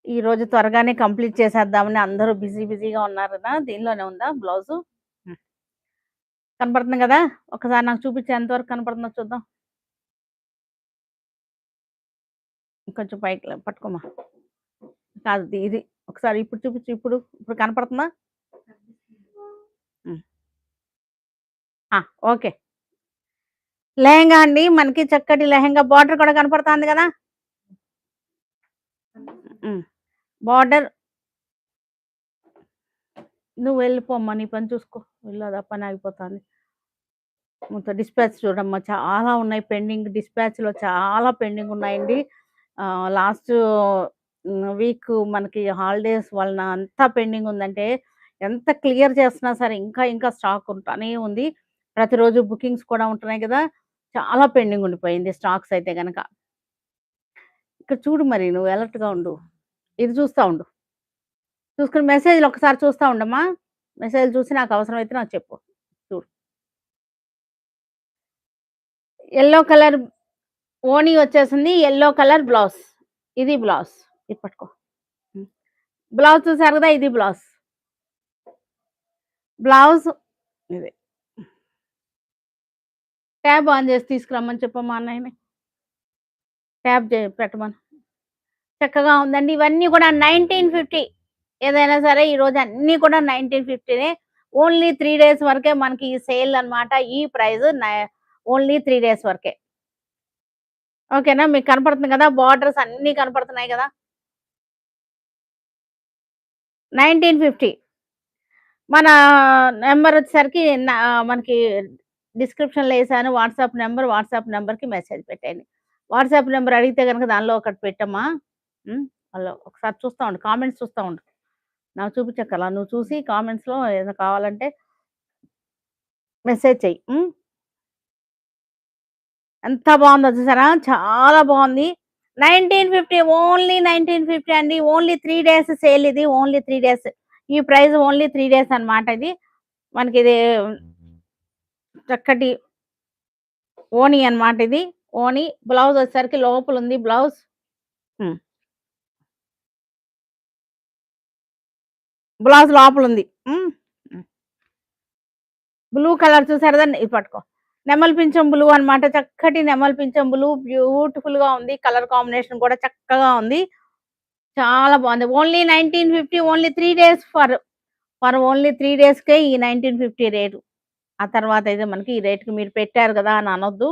ఈరోజు త్వరగానే కంప్లీట్ చేసేద్దామని అందరూ బిజీగా ఉన్నారు కదా! దీనిలోనే ఉందా బ్లౌజు? హ్మ్. కనపడుతుంది గదా! ఒకసారి నాకు చూపించు ఎంతవరకు కనపడుతుందో చూద్దాం. ఇంకొంచెం పైకి పట్టుకోమా. కాదు ఇది. ఒకసారి ఇప్పుడు చూపించు. ఇప్పుడు కనపడుతుందా? హ్మ్. ఆ! ఓకే. లెహెంగా అండి. మనకి చక్కటి లెహెంగా బార్డర్ కూడా కనపడుతాంది గదా! హ్మ్. బార్డర్ నువ్వు వెళ్ళిపోమ్మా. నీ పని చూసుకో. వెళ్ళు అది ఆ పని ఆగిపోతాంది. మొత్తం డిస్పాచ్ చూడమ్మా చాలా ఉన్నాయి పెండింగ్. డిస్పాచ్‌లో చాలా పెండింగ్ ఉన్నాయండి. లాస్ట్ వీక్ మనకి హాలిడేస్ వలన అంతా పెండింగ్ ఉందంటే, ఎంత క్లియర్ చేస్తున్నా సరే ఇంకా స్టాక్ ఉంటానే ఉంది. ప్రతిరోజు బుకింగ్స్ కూడా ఉంటున్నాయి గదా! చాలా పెండింగ్ ఉండిపోయింది స్టాక్స్ అయితే గనక. ఇక్కడ చూడు మరి నువ్వు అలర్ట్‌గా ఉండు. ఇది చూస్తా ఉండు. చూసుకొని మెసేజ్‌లు ఒకసారి చూస్తా ఉండమ్మా. మెసేజ్ చూసి నాకు అవసరమైతే నాకు చెప్పు. చూడు. యెల్లో కలర్ ఓణీ వచ్చేసింది. Yellow colour blouse. ఇది బ్లౌజ్. ఇది పట్టుకో. హ్మ్. బ్లౌజ్ చూసారు గదా! ఇది బ్లౌజ్. బ్లౌజ్ ఇది. ట్యాబ్ ఆన్ చేసి తీసుకురమ్మని చెప్పమ్మా అన్నయ్యని. ట్యాబ్ పెట్టమను. చక్కగా ఉందండి. ఇవన్నీ కూడా 1950 ఏదైనా సరే ఈరోజు అన్నీ కూడా 1950నే. ఓన్లీ 3 డేస్ వరకే మనకి ఈ సేల్ అన్నమాట. ఈ ప్రైస్ ఓన్లీ 3 డేస్ వరకే. ఓకేనా? మీకు కనపడుతుంది గదా! బార్డర్స్ అన్నీ కనపడుతున్నాయి గదా! 1950 మన నంబర్ వచ్చేసరికి మనకి డిస్క్రిప్షన్‌లో ఏసాను వాట్సాప్ నంబర్‌కి మెసేజ్ పెట్టేయండి. వాట్సాప్ నంబర్ అడిగితే గనుక దానిలో ఒకటి పెట్టమ్మా. హ్మ్. అందులో ఒకసారి చూస్తా ఉండు. కామెంట్స్ చూస్తా ఉండు. నాకు చూపించక్కర్లా. నువ్వు చూసి కామెంట్స్‌లో ఏదైనా కావాలంటే మెసేజ్ చెయ్యి. హ్మ్. ఎంత బావుందో చూసారా? చాలా బావుంది. 1950 ఓన్లీ 1950 అండి. ఓన్లీ 3 డేస్ సేల్ ఇది. Only 3 days. ఈ ప్రైస్ ఓన్లీ 3 డేస్ అన్నమాట ఇది. మనకిది చక్కటి ఓణి అన్నమాట ఇది. ఓణి బ్లౌజ్ వచ్చేసరికి లోపలుంది బ్లౌజ్. హ్మ్. బ్లౌజ్ లోపలుంది. హ్మ్. హ్మ్. బ్లూ కలర్ చూసారు కదండీ! ఇది పట్టుకో. నెమలి పింఛం బ్లూ అన్నమాట. చక్కటి నెమలి పింఛం బ్లూ బ్యూటిఫుల్‌గా ఉంది. కలర్ కాంబినేషన్ కూడా చక్కగా ఉంది. చాలా బావుంది. ఓన్లీ 1950 ఓన్లీ 3 డేస్ ఓన్లీ 3 డేస్‌కే ఈ 1950 రేటు. ఆ తర్వాతయితే మనకి ఈ రేట్‌కి మీరు పెట్టారు గదా! అని అనొద్దు.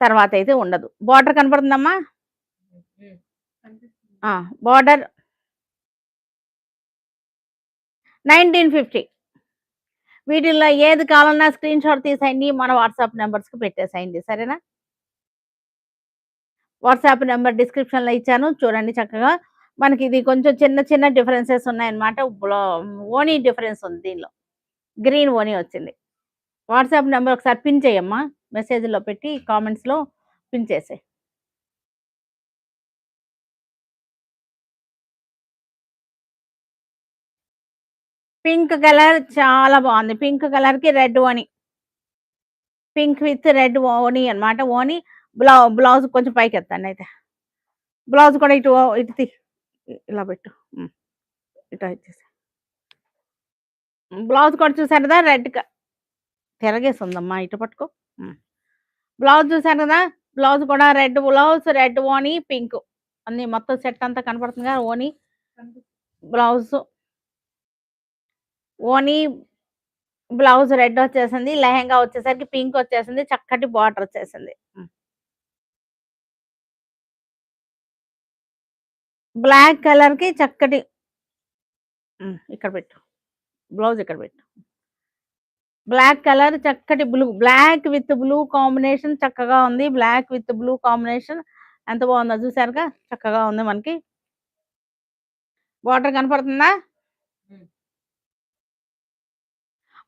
తర్వాతయితే ఉండదు. బోర్డర్ కనపడుతుందమ్మా? ఆ! బోర్డర్ 1950 వీటిల్లో ఏది కావాలన్నా స్క్రీన్ షాట్ తీసేయండి. మన వాట్సాప్ నంబర్స్‌కి పెట్టేసేయండి. సరేనా? వాట్సాప్ నంబర్ డిస్క్రిప్షన్‌లో ఇచ్చాను. చూడండి చక్కగా. మనకిది కొంచెం చిన్న డిఫరెన్సెస్ ఉన్నాయన్నమాట. ఓణీ డిఫరెన్స్ ఉంది దీనిలో. గ్రీన్ ఓణీ వచ్చింది. వాట్సాప్ నంబర్ ఒకసారి పిన్ చెయ్యమ్మా. మెసేజ్‌లో పెట్టి కామెంట్స్‌లో పిన్ చేసేయి. పింక్ కలర్ చాలా బావుంది. పింక్ కలర్‌కి రెడ్ ఓణి. పింక్ విత్ రెడ్ ఓణి అన్నమాట. ఓణి బ్లౌజ్ కొంచెం పైకెత్తండయితే. బ్లౌజ్ కూడా ఇటు ఇలా పెట్టు. హ్మ్. ఇటా ఇచ్చేసేయి. బ్లౌజ్ కూడా చూసారు కదా! తిరగేసుందమ్మా ఇటు పట్టుకో. హ్మ్. బ్లౌజ్ చూసారు కదా! బ్లౌజ్ కూడా రెడ్ బ్లౌజ్, రెడ్ ఓణి, పింక్ అన్నీ మొత్తం సెట్ అంతా కనపడుతుందిగా ఓణి, బ్లౌజు, ఓణి, బ్లౌజ్ రెడ్ వచ్చేసింది. లెహెంగా వచ్చేసరికి పింక్ వచ్చేసింది. చక్కటి బార్డర్ వచ్చేసింది. హ్మ్. బ్లాక్ కలర్‌కి చక్కటి ఇక్కడ పెట్టు. బ్లౌజ్ ఇక్కడ పెట్టు. బ్లాక్ కలర్ చక్కటి బ్లాక్ విత్ బ్లూ కాంబినేషన్ చక్కగా ఉంది. బ్లాక్ విత్ బ్లూ కాంబినేషన్ ఎంత బావుందో చూసారుగా? చక్కగా ఉంది మనకి. బార్డర్ కనపడుతుందా?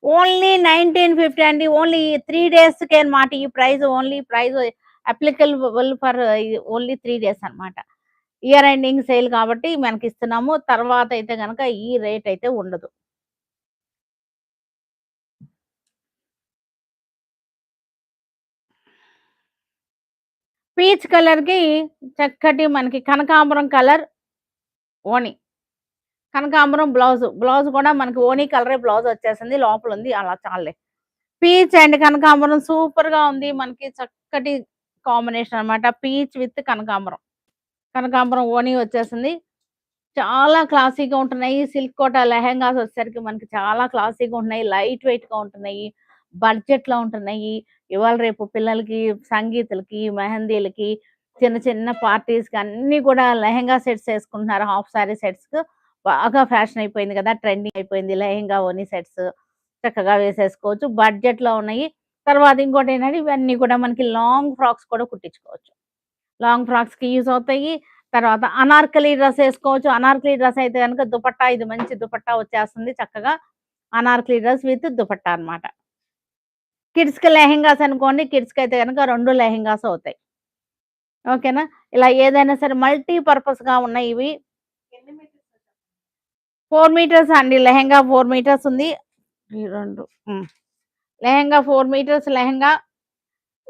ఓన్లీ 1950 అండి. ఓన్లీ 3 డేస్‌కే అన్నమాట. ఈ price applicable for only 3 days అన్నమాట. ఇయర్ ఎండింగ్ సేల్ కాబట్టి మనకిస్తున్నాము. తర్వాత అయితే గనక ఈ రేట్ అయితే ఉండదు. పీచ్ కలర్‌కి చక్కటి మనకి కనకాంబరం కలర్ ఓణి. కనకాంబరం బ్లౌజు. బ్లౌజ్ కూడా మనకి ఓణి కలరే బ్లౌజ్ వచ్చేసింది. లోపలుంది అలా చాలులే. పీచ్ అండ్ కనకాంబరం సూపర్‌గా ఉంది. మనకి చక్కటి కాంబినేషన్ అన్నమాట. పీచ్ విత్ కనకాంబరం. కనకాంబరం ఓణి వచ్చేసింది. చాలా క్లాసీగా ఉంటున్నాయి. సిల్క్ కోట లెహెంగాస్ వచ్చేసరికి మనకి చాలా క్లాసీగా ఉంటున్నాయి. లైట్ వెయిట్‌గా ఉంటున్నాయి. బడ్జెట్‌లో ఉంటున్నాయి. ఇవాళ రేపు పిల్లలకి సంగీతులకి, మెహందీలకి, చిన్న చిన్న పార్టీస్‌కి అన్నీ కూడా లెహెంగా సెట్స్ ఏసుకుంటున్నారు. హాఫ్ సారీ సెట్స్ బాగా ఫ్యాషన్ అయిపోయింది కదా! ట్రెండింగ్ అయిపోయింది. లెహెంగా, ఓణి సెట్స్ చక్కగా వేసేసుకోవచ్చు. బడ్జెట్‌లో ఉన్నాయి. తర్వాత ఇంకోటేంటంటే ఇవన్నీ కూడా మనకి లాంగ్ ఫ్రాక్స్ కూడా కుట్టించుకోవచ్చు. లాంగ్ ఫ్రాక్స్‌కి యూజ్ అవుతాయి. తర్వాత అనార్కలి డ్రెస్ ఏసుకోవచ్చు. అనార్కలి డ్రెస్ అయితే గనుక దుపట్టా ఇది మంచి దుపట్టా వచ్చేస్తుంది చక్కగా. అనార్కలి డ్రెస్ విత్ దుపట్టా అన్నమాట. కిడ్స్‌కి లెహెంగాస్ అనుకోండి. కిడ్స్‌కయితే గనుక 2 లెహెంగాస్ అవుతాయి. ఓకేనా? ఇలా ఏదైనా సరే మల్టీ పర్పస్‌గా ఉన్నాయి ఇవి. 4 మీటర్స్ అండి. లెహెంగా 4 మీటర్స్ ఉంది. ఈ 2 lehenga 4 metres lehenga,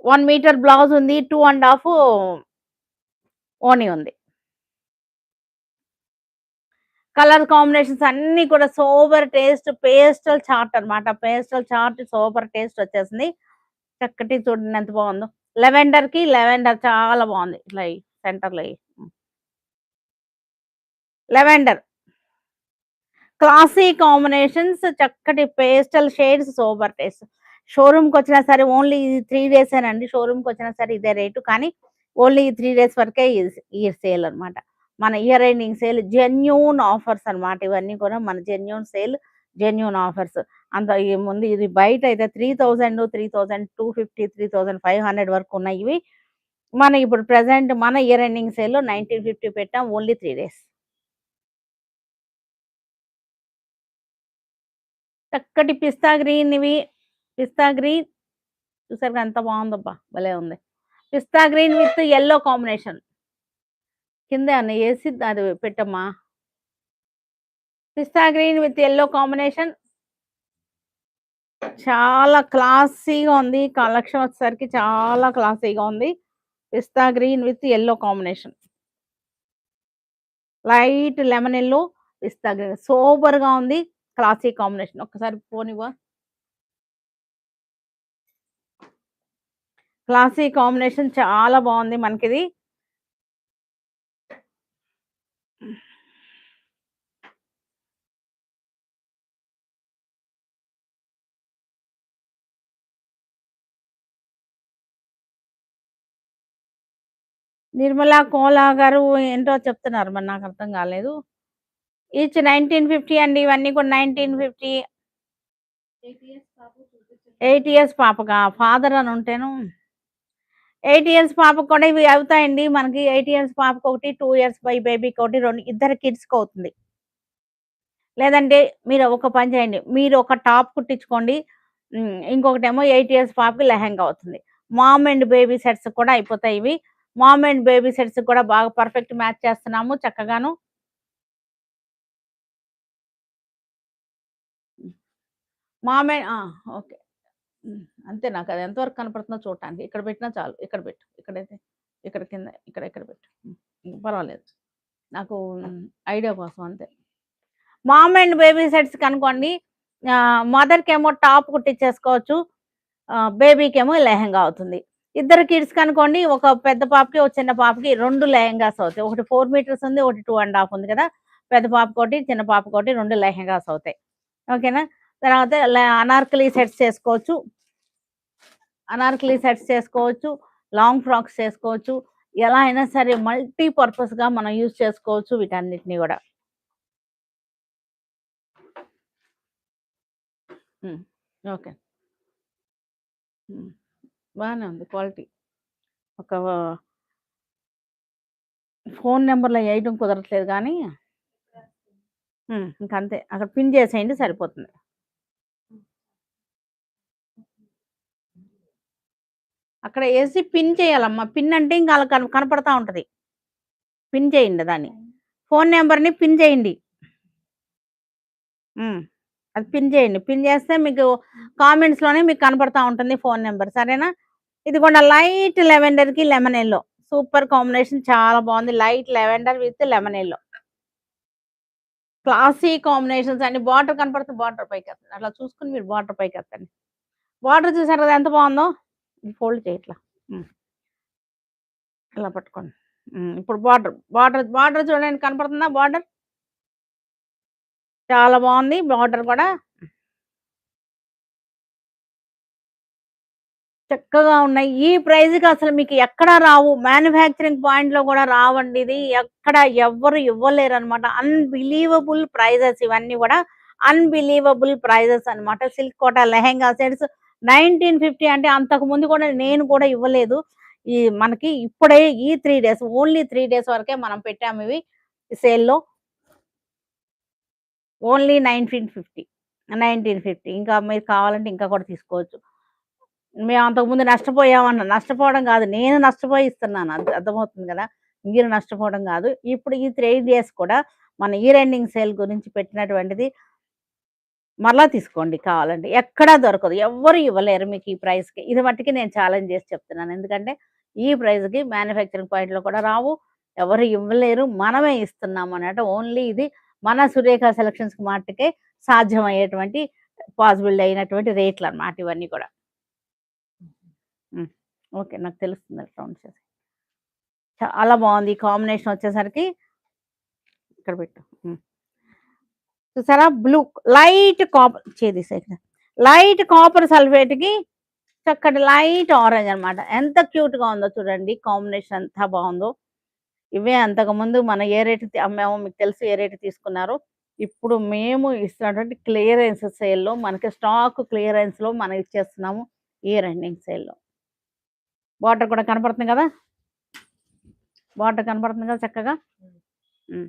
1 metre blouse ఉంది. 2 ½ ఓణి ఉంది. కలర్ కాంబినేషన్స్ అన్నీ కూడా సూపర్ టేస్ట్ పేస్టల్ చార్ట్ అన్నమాట. పేస్టల్ చార్ట్ సూపర్ టేస్ట్ వచ్చేసింది. చక్కటి చూడండి ఎంత బాగుందో. లెవెండర్ చాలా బాగుంది. ఇట్లా సెంటర్‌లో లెవెండర్ క్లాసీ కాంబినేషన్స్ చక్కటి పేస్టల్ షేడ్స్ సూపర్ టేస్ట్. షోరూమ్‌కొచ్చినా సరే ఓన్లీ ఇది 3 డేసేనండి. షోరూమ్‌కొచ్చినా సరే ఇదే రేటు. కానీ ఓన్లీ ఈ 3 డేస్ వరకే ఈ సేల్ అన్నమాట. మన year ending sale genuine offers అన్నమాట. ఇవన్నీ కూడా మన జెన్యూన్ సేల్, జెన్యూన్ ఆఫర్స్. అంత ఈ ముందు ఇది బయటైతే 3000, 3250, 3500 వరకు ఉన్నాయి ఇవి. మన ఇప్పుడు ప్రెజెంట్ మన ఇయర్ ఎండింగ్ సేల్‌లో 1950 పెట్టాం. Only 3 days. చక్కటి పిస్తా గ్రీన్ ఇవి. పిస్తా గ్రీన్ చూసారుగా ఎంత బాగుందబ్బా! భలే ఉంది. Pista green with yellow combination. కింద ఏమన్నా ఏసి అది పెట్టమ్మా. Pista green with yellow combination చాలా క్లాసీగా ఉంది. కలెక్షన్ వచ్చేసరికి చాలా క్లాసీగా ఉంది. Pista green with yellow combination. Light lemon yellow, pista green సూపర్‌గా ఉంది. Classy combination. ఒక్కసారి ఫోన్ ఇవ్వా? క్లాసీ కాంబినేషన్ చాలా బాగుంది మనకిది. నిర్మలా కోలా గారు ఏంటో చెప్తున్నారు. మరి నాకు అర్థం కాలేదు. ఈచ్ 1950 అండి. ఇవన్నీ కూడా 1950. 8 ఇయర్స్ పాపకా? ఫాదర్ అని ఉంటేను 8 ఇయర్స్ పాపకు కూడా ఇవి అవుతాయండి. మనకి 8 ఇయర్స్ పాపకొకటి, 2 ఇయర్స్ బేబీకొకటి, 2 ఇద్దరు కిడ్స్‌కవుతుంది. లేదంటే మీరు ఒక పని చేయండి. మీరు ఒక టాప్ కుట్టించుకోండి. ఇంకొకటేమో 8 ఇయర్స్ పాపకి లెహెంగా అవుతుంది. మామ్ అండ్ బేబీ సెట్స్ కూడా అయిపోతాయి ఇవి. మామ్ అండ్ బేబీ సెట్స్ కూడా బాగా పర్ఫెక్ట్ మ్యాచ్ చేస్తున్నాము చక్కగాను. Mom and okay. అంతే నాకది ఎంతవరకు కనపడుతుందో చూడటానికి. ఇక్కడ పెట్టినా చాలు. ఇక్కడ పెట్టు. ఇక్కడైతే ఇక్కడ కింద ఇక్కడ పెట్టు. పర్వాలేదు. నాకు ఐడియా కోసం అంతే. మామ్ అండ్ బేబీ సెట్స్ కనుకోండి మదర్‌కేమో టాప్ కుట్టించేసుకోవచ్చు. బేబీకేమో లెహెంగా అవుతుంది. ఇద్దరు కిడ్స్ కనుకోండి ఒక పెద్ద పాపకి, ఒక చిన్న పాపకి 2 లెహెంగాస్ అవుతాయి. ఒకటి 4 మీటర్స్ ఉంది. ఒకటి 2 ½ ఉంది కదా! పెద్ద పాపకోటి, చిన్న పాపకోటి 2 లెహెంగాస్ అవుతాయి. ఓకేనా? తర్వాత అనార్కలి సెట్స్ చేసుకోవచ్చు. అనార్కలి సెట్స్ చేసుకోవచ్చు. లాంగ్ ఫ్రాక్స్ చేసుకోవచ్చు. ఎలా అయినా సరే మల్టీ పర్పస్‌గా మనం యూజ్ చేసుకోవచ్చు వీటన్నిటిని గూడా. హ్మ్. ఓకే. హ్మ్. బానే ఉంది క్వాలిటీ. ఒక ఫోను నంబర్‌లో ఏయడం కుదరట్లేదు గానీ ఇంకంతే. అక్కడ పిన్ చేసేయండి సరిపోతుంది. అక్కడ ఏసి పిన్ చేయాలమ్మా. పిన్ అంటే ఇంక ఆళ్ళకి కనపడతా ఉంటది. పిన్ చేయండి దాన్ని. ఫోను నంబర్‌ని పిన్ చేయండి. హ్మ్. అది పిన్ చేయండి. పిన్ చేస్తే మీకు కామెంట్స్‌లోనే మీకు కనపడతా ఉంటుంది ఫోను నంబర్. సరేనా? ఇదిగోండి లైట్ లెవెండర్‌కి లెమన్ యెల్లో. సూపర్ కాంబినేషన్ చాలా బావుంది. Light lavender with lemon yellow. Classy combinations అండి. బార్డర్ కనపడుతుంది. బార్డర్ పైకెత్తండి. అట్లా చూసుకొని మీరు బార్డర్ పైకెత్తండి. బార్డర్ చూసారు కదా ఎంత బావుందో? ఫోల్డ్ చేయి ఇట్లా. హ్మ్. ఇలా పట్టుకోండి. ఇప్పుడు బార్డర్ చూడండి కనపడుతుందా బార్డర్? చాలా బావుంది బార్డర్ కూడా. చక్కగా ఉన్నాయి. ఈ ప్రైస్‌కి అసలు మీకు ఎక్కడ రావు. మ్యానుఫ్యాక్చరింగ్ పాయింట్‌లో కూడా రావండి ఇది. ఎక్కడ ఎవ్వరు ఇవ్వలేరనమాట. అన్‌బిలీవబుల్ ప్రైజెస్ ఇవన్నీ గూడా. అన్‌బిలీవబుల్ ప్రైజెస్ అనమాట. సిల్క్ కోట లెహెంగా సెట్స్ 1950 అంటే అంతకుముందు కూడా నేను కూడా ఇవ్వలేదు. ఈ మనకి ఇప్పుడే ఈ 3 డేస్ ఓన్లీ 3 డేస్ వరకే మనం పెట్టామివి సేల్‌లో. ఓన్లీ 1950 ఇంకా మీరు కావాలంటే ఇంకా కూడా తీసుకోవచ్చు. మేము అంతకుముందు నష్టపోవడం గాదు. నేను నష్టపోయి ఇస్తున్నాను. అర్థమవుతుంది గదా! మీరు నష్టపోవడం గాదు. ఇప్పుడు ఈ 3 డేస్ కూడా మన ఇయర్ ఎండింగ్ సేల్ గురించి పెట్టినటువంటిది మరలా తీసుకోండి కావాలంటే. ఎక్కడా దొరకదు. ఎవ్వరు ఇవ్వలేరు మీకు ఈ ప్రైస్‌కి. ఇది మట్టికి నేను ఛాలెంజ్ జేసి చెప్తున్నాను. ఎందుకంటే ఈ ప్రైస్‌కి మ్యానుఫ్యాక్చరింగ్ పాయింట్‌లో కూడా రావు. ఎవరు ఇవ్వలేరు. మనమే ఇస్తున్నాం అన్నట్టు. ఓన్లీ ఇది మన సురేఖ సెలక్షన్స్‌కి మట్టుకే సాధ్యమయ్యేటువంటి పాసిబుల్ అయినటువంటి రేట్లన్నమాట ఇవన్నీ కూడా. హ్మ్. ఓకే. నాకు తెలుస్తుంది సౌండ్ చేసి. చాలా బావుంది. ఈ కాంబినేషన్ వచ్చేసరికి ఇక్కడ పెట్టు. చూసారా? బ్లూ లైట్ కాపర్ చేసేయి ఇక్కడ. లైట్ కాపర్ సల్ఫేట్‌కి చక్కటి లైట్ ఆరెంజ్ అన్నమాట. ఎంత క్యూట్‌గా ఉందో చూడండి. కాంబినేషన్ ఎంత బావుందో. ఇవే అంతకుముందు మనం ఏ రేట్‌కి అమ్మామో మీకు తెలుసు ఏ రేట్‌కి తీసుకున్నారో. ఇప్పుడు మేము ఇస్తున్నటువంటి క్లియరెన్స్ సేల్‌లో మనకి స్టాక్ క్లియరెన్స్‌లో మనం ఇచ్చేస్తున్నాము. ఇయర్ ఎండింగ్ సేల్‌లో. బార్డర్ కూడా కనపడుతుంది కదా! బార్డర్ కనపడుతుంది కదా చక్కగా. హ్మ్.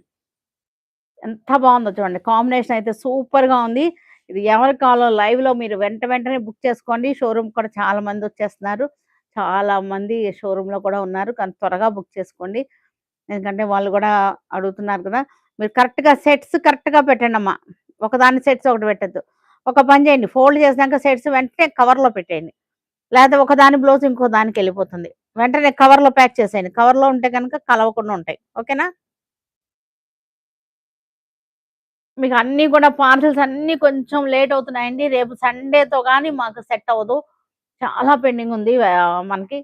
ఎంత బావుందో చూడండి. కాంబినేషన్ అయితే సూపర్‌గా ఉంది. ఇది ఎవరికి కావాలో లైవ్‌లో మీరు వెంటనే బుక్ చేసుకోండి. షోరూమ్ కూడా చాలా మందొచ్చేస్తున్నారు. చాలా మంది షోరూమ్‌లో కూడా ఉన్నారు. కానీ త్వరగా బుక్ చేసుకోండి. ఎందుకంటే వాళ్ళు గూడా అడుగుతున్నారు కదా! మీరు కరెక్ట్‌గా పెట్టండమ్మా. ఒకదాని సెట్స్ ఒకటి పెట్టొద్దు. ఒక పని చేయండి. ఫోల్డ్ చేసినాక సెట్స్ వెంటనే కవర్‌లో పెట్టేయండి. లేతే ఒకదాని బ్లౌజ్ ఇంకో దానికెళ్ళిపోతుంది. వెంటనే కవర్‌లో ప్యాక్ చేసేయండి. కవర్‌లో ఉంటే గనుక కలవకుండా ఉంటాయి. ఓకేనా? మీకు అన్నీ కూడా పార్సెల్స్ అన్నీ కొంచెం లేట్ అవుతున్నాయండి. రేపు సండేతో గాని మాకు సెట్ అవ్వదు. చాలా పెండింగ్ ఉంది. మనకి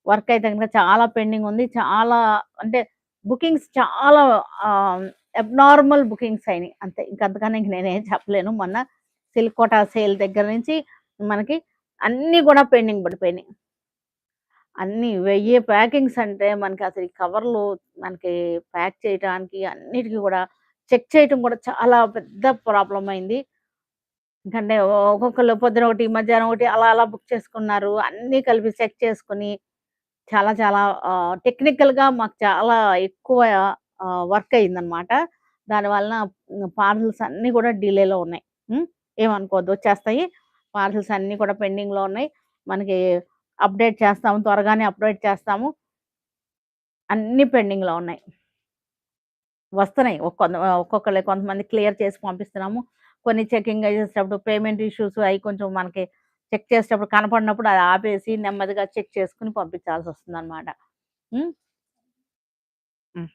వర్క్ అయితే గనుక చాలా పెండింగ్ ఉంది. చాలా అంటే బుకింగ్స్ చాలా అబ్నార్మల్ బుకింగ్స్ అయినాయి. అంతే. ఇంక అంతకన్నా ఇంక నేనేం చెప్పలేను. మొన్న సిల్క్ కోట సేల్ దగ్గర నుంచి మనకి అన్నీ కూడా పెండింగ్ పడిపోయినాయి. అన్నీ 1000 ప్యాకింగ్స్ అంటే మనకసలు ఈ కవర్లు మనకి ప్యాక్ చేయటానికి అన్నిటికి గూడా చెక్ చేయటం కూడా చాలా పెద్ద ప్రాబ్లమ్ అయింది. ఎందుకంటే ఒక్కొక్కళ్ళు పొద్దున ఒకటి, మధ్యాహ్నం ఒకటి అలా బుక్ చేసుకున్నారు. అన్నీ కలిపి చెక్ చేసుకొని చాలా చాలా టెక్నికల్‌గా మాకు చాలా ఎక్కువ వర్క్ అయిందనమాట. దానివలన పార్సెల్స్ అన్నీ కూడా డిలేలో ఉన్నాయి. హ్మ్. ఏమనుకోవద్దు వచ్చేస్తాయి. పార్సెల్స్ అన్నీ కూడా పెండింగ్‌లో ఉన్నాయి. మనకి అప్డేట్ చేస్తాము. త్వరగానే అప్డేట్ చేస్తాము. అన్నీ పెండింగ్‌లో ఉన్నాయి. వస్తున్నాయి. కొంతమంది క్లియర్ చేసి పంపిస్తున్నాము. కొన్ని చెకింగ్ చేసేటప్పుడు పేమెంట్ ఇష్యూస్ అయి కొంచెం మనకి చెక్ చేసేటప్పుడు కనపడినప్పుడు అది ఆపేసి నెమ్మదిగా చెక్ చేసుకొని పంపించాల్సొస్తుందనమాట. హ్మ్. హ్మ్.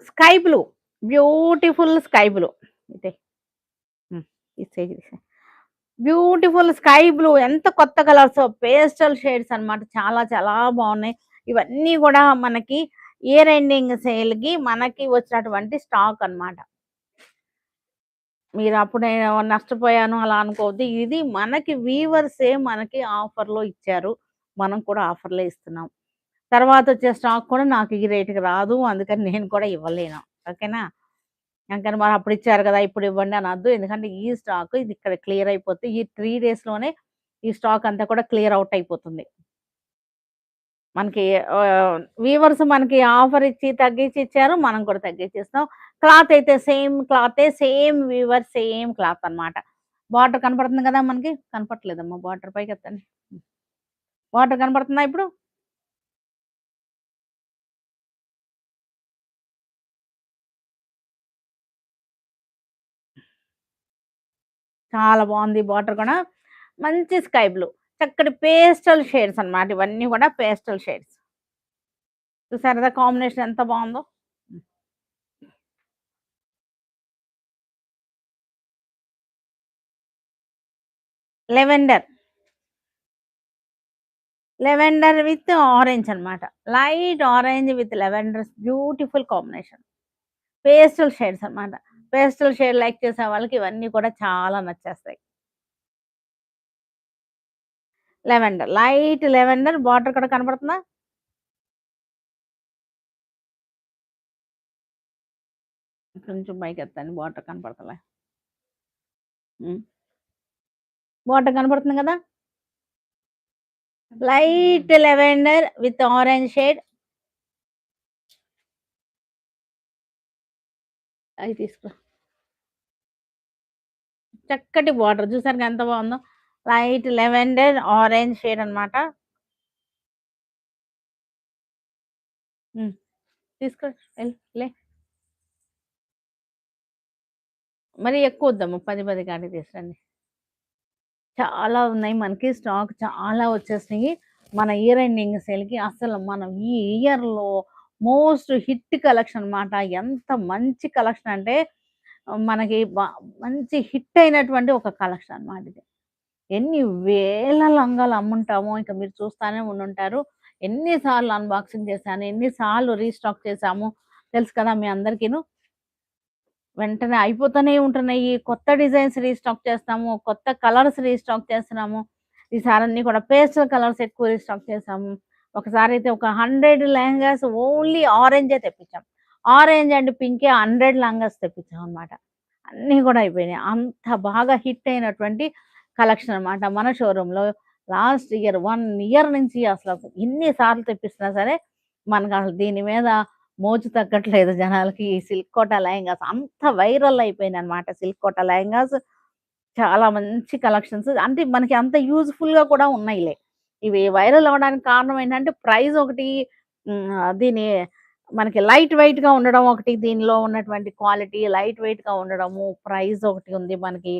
Sky blue. Beautiful sky blue. ఇదే. హ్మ్. తీసేయి. బ్యూటిఫుల్ స్కై బ్లూ ఎంత కొత్త కలర్సో పేస్టల్ షేడ్స్ అన్నమాట. చాలా చాలా బావున్నాయి. ఇవన్నీ గూడా మనకి ఇయర్ ఎండింగ్ సేల్‌కి మనకి వచ్చినటువంటి స్టాక్ అన్నమాట. మీరప్పుడు నేను నష్టపోయాను అలా అనుకోవద్దు. ఇది మనకి వీవర్సే మనకి ఆఫర్‌లో ఇచ్చారు. మనం కూడా ఆఫర్‌లో ఇస్తున్నాం. తర్వాతొచ్చే స్టాక్ కూడా నాకు ఈ రేట్‌కి రాదు. అందుకని నేను కూడా ఇవ్వలేను. ఓకేనా? అందుకని మరి అప్పుడిచ్చారు గదా! ఇప్పుడివ్వండి అనొద్దు. ఎందుకంటే ఈ స్టాక్ ఇది ఇక్కడ క్లియర్ అయిపోతే ఈ 3 డేస్‌లోనే ఈ స్టాక్ అంతా కూడా క్లియర్ ఔట్ అయిపోతుంది. మనకి వీవర్స్ మనకి ఆఫర్ ఇచ్చి తగ్గించి ఇచ్చారు. మనం కూడా తగ్గించిస్తాం. క్లాత్ అయితే సేమ్ క్లాతే, సేమ్ వీవర్, సేమ్ క్లాత్ అన్నమాట. బార్డర్ కనపడుతుంది కదా మనకి? కనపట్లేదమ్మా బార్డర్ పైకెత్తండి. బార్డర్ కనపడుతుందా ఇప్పుడు? చాలా బావుంది బార్డర్ కూడా. మంచి స్కై బ్లూ. చక్కటి పేస్టల్ షేడ్స్ అన్నమాట. ఇవన్నీ కూడా పేస్టల్ షేడ్స్. చూసారు కదా కాంబినేషన్ ఎంత బాగుందో. లెవెండర్, లెవెండర్ విత్ ఆరెంజ్ అన్నమాట. Light orange with lavender beautiful combination. Pastel shades అన్నమాట. పేస్టల్ షేడ్ లైక్ చేసే వాళ్ళకి ఇవన్నీ కూడా చాలా నచ్చేస్తాయి. లెవెండర్, లైట్ లెవెండర్ బార్డర్ కూడా కనపడుతుందా? కొంచెం పైకెత్తండి బార్డర్ కనపడతలే. హ్మ్. బార్డర్ కనపడుతుంది కదా! Light lavender with orange shade. అయి తీసుకురా. చక్కటి బార్డర్ చూసారుగా ఎంత బాగుందో. లైట్ లెవెండర్ ఆరెంజ్ షేడ్ అన్నమాట. హ్మ్. తీసుకో లే. మరి ఎక్కువ వద్దమ్మా 10, 10 కాడికి తీసుకురండి. చాలా ఉన్నాయి మనకి స్టాక్ చాలా వచ్చేసినాయి. మన ఇయర్ ఎండింగ్ సేల్‌కి అసలు మనం ఈ ఇయర్‌లో మోస్ట్ హిట్ కలెక్షన్ అన్నమాట. ఎంత మంచి కలెక్షన్ అంటే మనకి మంచి హిట్ అయినటువంటి ఒక కలెక్షన్ అన్నమాట ఇది. ఎన్ని వేల లంగాలు అమ్ముంటామో ఇక మీరు చూస్తానే ఉండుంటారు. ఎన్ని సార్లు అన్బాక్సింగ్ చేశాను, ఎన్ని సార్లు రీస్టాక్ చేశాము తెలుసు కదా మీ అందరికీను. వెంటనే అయిపోతూనే ఉంటున్నాయి. కొత్త డిజైన్స్ రీస్టాక్ చేస్తాము. కొత్త కలర్స్ రీస్టాక్ చేస్తున్నాము. ఈసారన్నీ కూడా పేస్టల్ కలర్స్ ఎక్కువ రీస్టాక్ చేశాము. ఒకసారైతే ఒక 100 లెహెంగాస్ ఓన్లీ ఆరెంజే తెప్పించాం. ఆరెంజ్ అండ్ పింకే 100 లెహెంగాస్ తెప్పించామనమాట. అన్నీ కూడా అయిపోయినాయి. అంత బాగా హిట్ అయినటువంటి కలెక్షన్ అనమాట మన షోరూమ్‌లో. లాస్ట్ ఇయర్ 1 ఇయర్ నుంచి అసలు ఎన్ని సార్లు తెప్పిస్తున్నా సరే మనకసలు దీని మీద మోజు తగ్గట్లేదు జనాలకి. ఈ సిల్క్ కోట లెహెంగాస్ అంత వైరల్ అయిపోయినాయన్నమాట. సిల్క్ కోట లెహెంగాస్ చాలా మంచి కలెక్షన్స్. అంటే మనకి అంత యూజ్‌ఫుల్‌గా కూడా ఉన్నాయిలే. ఇవి వైరల్ అవ్వడానికి కారణం ఏంటంటే ప్రైస్ ఒకటి. దీని మనకి లైట్ వెయిట్‌గా ఉండడం ఒకటి. దీనిలో ఉన్నటువంటి క్వాలిటీ లైట్ వెయిట్‌గా ఉండడము. ప్రైస్ ఒకటి ఉంది మనకి.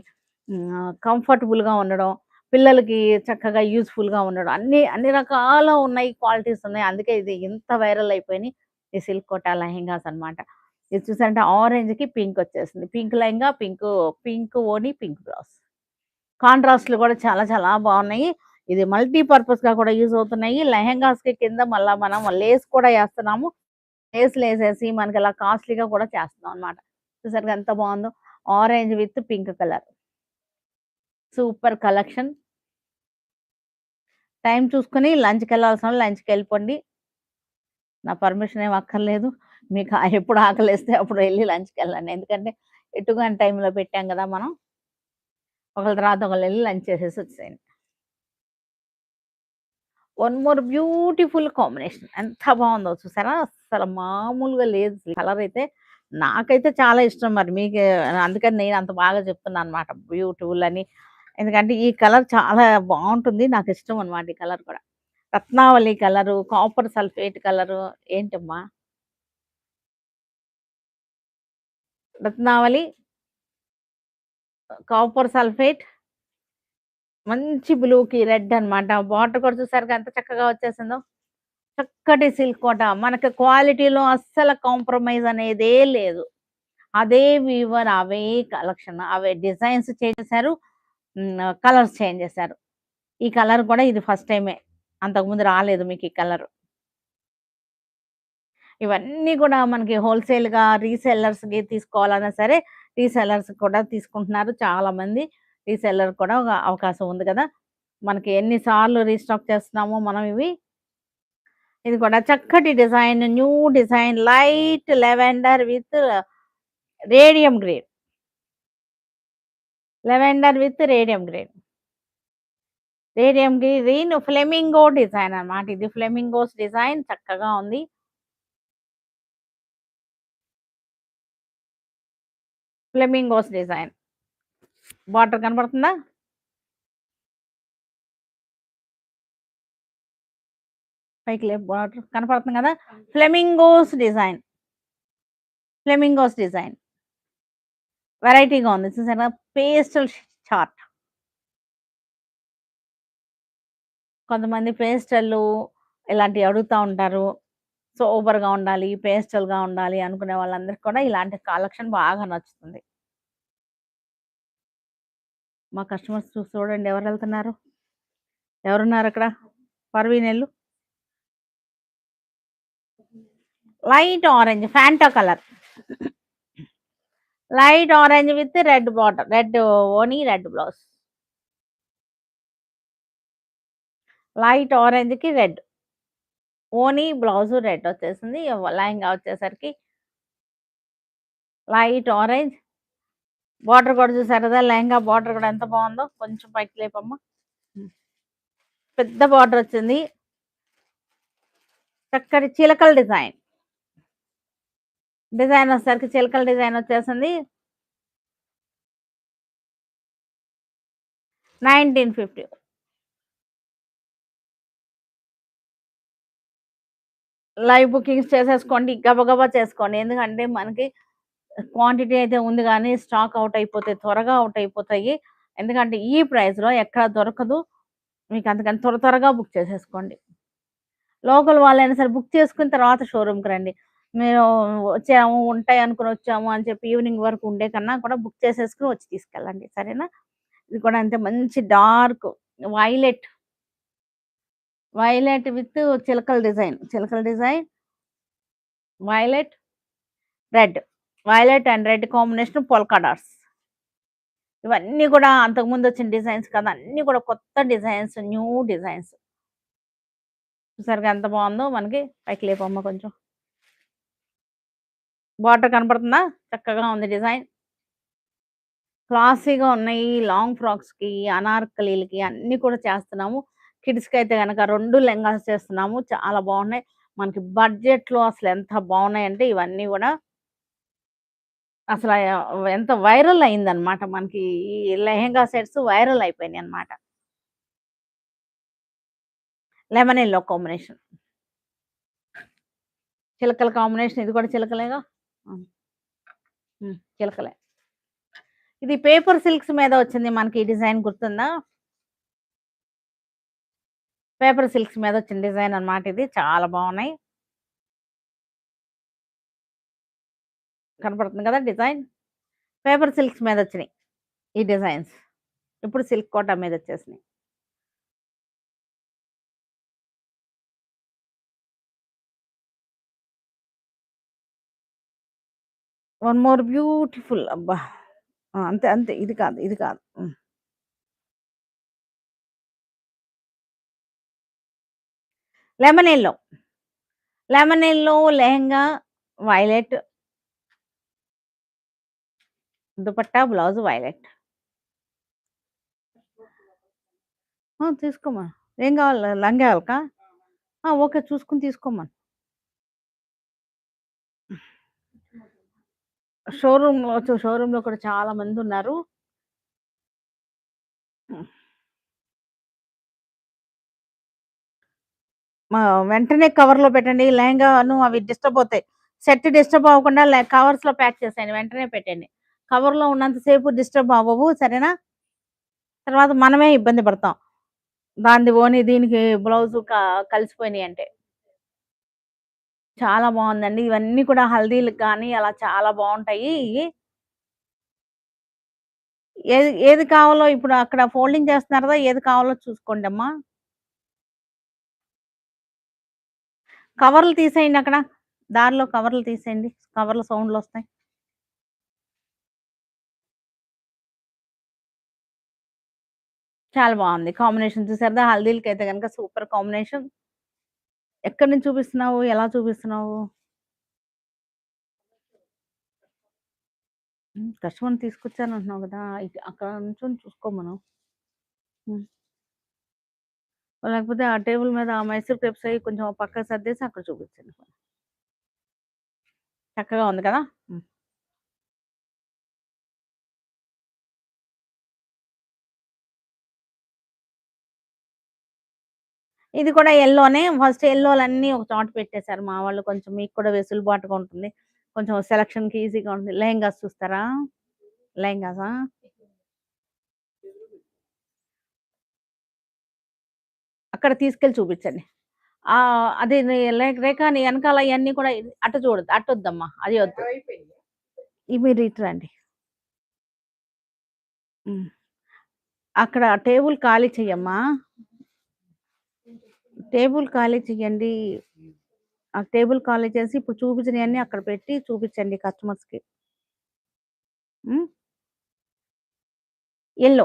కంఫర్టబుల్‌గా ఉండడం. పిల్లలకి చక్కగా యూజ్‌ఫుల్‌గా ఉండడం. అన్ని అన్ని రకాల ఉన్నాయి. క్వాలిటీస్ ఉన్నాయి. అందుకే ఇది ఇంత వైరల్ అయిపోయినాయి. ఈ సిల్క్ కోట లెహెంగాస్ అన్నమాట. ఇది చూసారంటే ఆరెంజ్‌కి పింక్ వచ్చేసింది. పింక్ లెహెంగా, పింక్ ఓని, పింక్ బ్లౌజ్. కాంట్రాస్ట్‌లు కూడా చాలా చాలా బాగున్నాయి. ఇది మల్టీ పర్పస్‌గా కూడా యూజ్ అవుతున్నాయి. లెహెంగాస్‌కి కింద మళ్ళా మనం లేస్ కూడా ఏస్తున్నాము. లేసులేసేసి మనకలా కాస్ట్‌లీగా కూడా చేస్తున్నాం అన్నమాట. చూసారుగా ఎంత బాగుందో. Orange with pink colour. Super collection. Time చూసుకొని లంచ్‌కెళ్ళాల్సినోళ్ళు లంచ్‌కెళ్ళిపోండి. నా పర్మిషన్ ఏమి అక్కర్లేదు. మీకు ఎప్పుడు ఆకలేస్తే అప్పుడు ఎళ్లి లంచ్‌కెళ్ళండి. ఎందుకంటే ఎటుగాని టైంలో పెట్టాం గదా మనం. ఒకళ్ళ తర్వాత ఒకళ్ళెళ్లి లంచ్ చేసేసి వచ్చేసేయండి. One more beautiful combination. ఎంత బావుందో చూసారా? అస్సలు మామూలుగా లేదు కలర్ అయితే. నాకైతే చాలా ఇష్టం మరి మీకు అందుకని నేను అంత బాగా చెప్తున్నానన్నమాట. బ్యూటిఫుల్ అని. ఎందుకంటే ఈ కలర్ చాలా బావుంటుంది. నాకిష్టం అన్నమాట ఈ కలర్ కూడా. రత్నావళి కలరు, కాపర్ సల్ఫేట్ కలరు ఏంటమ్మా? రత్నావళి, కాపర్ సల్ఫేట్ మంచి బ్లూకి రెడ్ అన్నమాట. బార్డర్ కూడా చూసారుగా ఎంత చక్కగా వచ్చేసిందో. చక్కటి సిల్క్ కోట. మనకి క్వాలిటీలో అస్సలు కాంప్రమైజ్ అనేదే లేదు. అదే వీవర్, అవే కలెక్షన్, అవే డిజైన్స్ చేసేసారు. కలర్స్ చేంజ్ చేశారు. ఈ కలర్ కూడా ఇది ఫస్ట్ టైమే. అంతకుముందు రాలేదు మీకు ఈ కలర్. ఇవన్నీ కూడా మనకి హోల్‌సేల్‌గా రీసెల్లర్స్‌కి తీసుకోవాలన్నా సరే, రీసెల్లర్స్ కూడా తీసుకుంటున్నారు చాలామంది. రీసెల్లర్ కూడా ఒక అవకాశం ఉంది కదా! మనకి ఎన్ని సార్లు రీస్టాక్ చేస్తున్నామో మనం ఇవి. ఇది కూడా చక్కటి design, new design light lavender with radium green. Lavender with radium green. Radium green flamingo design అన్నమాట. ఇది ఫ్లెమింగోస్ డిజైన్ చక్కగా ఉంది. Flamingos design. బార్డర్ కనపడుతుందా? పైకి లేపు బార్డర్ కనపడుతుంది కదా! Flamingos design. Flamingos design. వెరైటీగా ఉంది చూసారా? Pastel chart. కొంతమంది పేస్టల్లు ఇలాంటివి అడుగుతా ఉంటారు. సోబర్‌గా ఉండాలి, పేస్టల్‌గా ఉండాలి అనుకునే వాళ్ళందరికి కూడా ఇలాంటి కలెక్షన్ బాగా నచ్చుతుంది. మా కస్టమర్స్ చూడండి ఎవరెళ్తున్నారు? ఎవరున్నారక్కడ? పర్వీన్ ఎళ్ళు. Light orange Fanta colour. Light orange with red border. Red ఓని, రెడ్ బ్లౌజ్. లైట్ ఆరెంజ్‌కి రెడ్. ఓని, బ్లౌజ్ రెడ్ వచ్చేసింది. లెహంగా వచ్చేసరికి లైట్ ఆరెంజ్. బార్డర్ కూడా చూసారు కదా! లెహంగా బార్డర్ కూడా ఎంత బావుందో. కొంచెం పైకి లేపమ్మా. పెద్ద బార్డర్ వచ్చింది. చక్కటి చిలకల డిజైన్. డిజైన్ వచ్చేసరికి చిలకల డిజైన్ వచ్చేసింది. 1950. లైవ్ బుకింగ్స్ చేసేసుకోండి. గబగబా చేసుకోండి. ఎందుకంటే మనకి క్వాంటిటీ అయితే ఉంది గానీ స్టాక్ ఔట్ అయిపోతాయి. త్వరగా ఔట్ అయిపోతాయి. ఎందుకంటే ఈ ప్రైస్‌లో ఎక్కడ దొరకదు. మీకు అందుకని త్వరగా బుక్ చేసేసుకోండి. లోకల్ వాళ్ళైనా సరే బుక్ చేసుకున్న తర్వాత షోరూమ్‌కి రండి. మేము వచ్చాము, ఉంటాయి అనుకుని వచ్చాము అని చెప్పి ఈవినింగ్ వరకు ఉండే కన్నా కూడా బుక్ చేసేసుకొని వచ్చి తీసుకెళ్ళండి. సరేనా? ఇది కూడా అంతే మంచి dark violet. Violet with Chilakala design. Chilakala design, violet, red. Violet and red combination polka dots. ఇవన్నీ కూడా అంతకుముందు వచ్చిన డిజైన్స్ కాదు. అన్నీ కూడా కొత్త డిజైన్స్, న్యూ డిజైన్స్. చూసారుగా ఎంత బావుందో మనకి. పైకి లేపమ్మా కొంచెం. బార్డర్ కనపడుతుందా? చక్కగా ఉంది డిజైన్. క్లాసీగా ఉన్నాయి. లాంగ్ ఫ్రాక్స్‌కి, అనార్కలీలకి అన్నీ కూడా చేస్తున్నాము. కిడ్స్‌కైతే గనక 2 లెహంగాస్ చేస్తున్నాము. చాలా బావున్నాయి. మనకి బడ్జెట్‌లో అసలెంత బావున్నాయంటే ఇవన్నీ గూడా అసల ఎంత వైరల్ అయిందనమాట. మనకి ఈ లెహంగా సెట్స్ వైరల్ అయిపోయినాయన్నమాట. Lemon yellow combination. చిలకల కాంబినేషన్ ఇది కూడా చిలకలేగా. హ్మ్. చిలకలే. ఇది పేపర్ సిల్క్స్ మీద వచ్చింది మనకి ఈ డిజైన్ గుర్తుందా? పేపర్ సిల్క్స్ మీద వచ్చిన డిజైన్ అన్నమాట ఇది. చాలా బావున్నాయి. కనపడుతుంది కదా డిజైన్. పేపర్ సిల్క్స్ మీద వచ్చినాయి ఈ డిజైన్స్. ఇప్పుడు సిల్క్ కోటా మీద వచ్చేసినాయి. వన్ మోర్ బ్యూటిఫుల్ అబ్బా! అంతే అంతే. ఇది కాదు. ఇది కాదు. Lemon yellow. Lemon yellow lehenga violet. Dupatta, blouse violet. తీసుకోమా. ఏం కావాలి? లంగా కావాలకా? ఓకే. చూసుకొని తీసుకోమను. షోరూమ్‌లో కూడా చాలా మందున్నారు. వెంటనే కవర్‌లో పెట్టండి. లెహంగాను అవి డిస్టర్బ్ అవుతాయి. సెట్ డిస్టర్బ్ అవ్వకుండా కవర్స్‌లో ప్యాక్ చేసేయండి. వెంటనే పెట్టండి. కవర్‌లో ఉన్నంత సేపు డిస్టర్బ్ అవ్వవు. సరేనా? తర్వాత మనమే ఇబ్బంది పడతాం. దానిది ఓని దీనికి బ్లౌజు కలిసిపోయినాయంటే. చాలా బావుందండి. ఇవన్నీ కూడా హల్దీలకి గానీ అలా చాలా బావుంటాయి. ఏది ఏది కావాలో ఇప్పుడు అక్కడ ఫోల్డింగ్ చేస్తున్నారు కదా! ఏది కావాలో చూసుకోండమ్మా. కవర్లు తీసేయండి అక్కడ. దారిలో కవర్లు తీసేయండి. కవర్ల సౌండ్‌లొస్తాయి. చాలా బావుంది. కాంబినేషన్ చూసారుగా హల్దీలకైతే గనుక సూపర్ కాంబినేషన్. ఎక్కడి నుంచి చూపిస్తున్నావు? ఎలా చూపిస్తున్నావు? కస్టమర్‌ని తీసుకొచ్చానంటున్నావు గదా! అక్కడ నుంచొని చూసుకోమను. హ్మ్. లేకపోతే ఆ టేబుల్ మీద ఆ మైసూర్ క్రేప్స్ అయి కొంచెం పక్కకు సర్దేసి అక్కడ చూపించండి. చక్కగా ఉంది కదా! హ్మ్. ఇది కూడా యెల్లోనే. ఫస్ట్ యెల్లోలన్నీ ఒక చోట పెట్టేసారు మా వాళ్ళు. కొంచెం మీకు కూడా వెసులుబాటుగా ఉంటుంది. కొంచెం సెలక్షన్‌కి ఈజీగా ఉంటుంది. లెహెంగాస్ చూస్తారా? లెహెంగాసా? అక్కడ తీసుకెళ్ళి చూపించండి. అది రేఖ నీ ఎనకాల ఇయన్నీ కూడా అటు చూడొద్దు. అటొద్దమ్మా. అది వద్దు. మీరు ఇటు రండి. హ్మ్. అక్కడ టేబుల్ ఖాళీ చెయ్యమ్మా. టేబుల్ ఖాళీ చెయ్యండి. ఆ టేబుల్ ఖాళీ చేసి ఇప్పుడు చూపించినయన్నీ అక్కడ పెట్టి చూపించండి కస్టమర్స్‌కి. హ్మ్. యెల్లో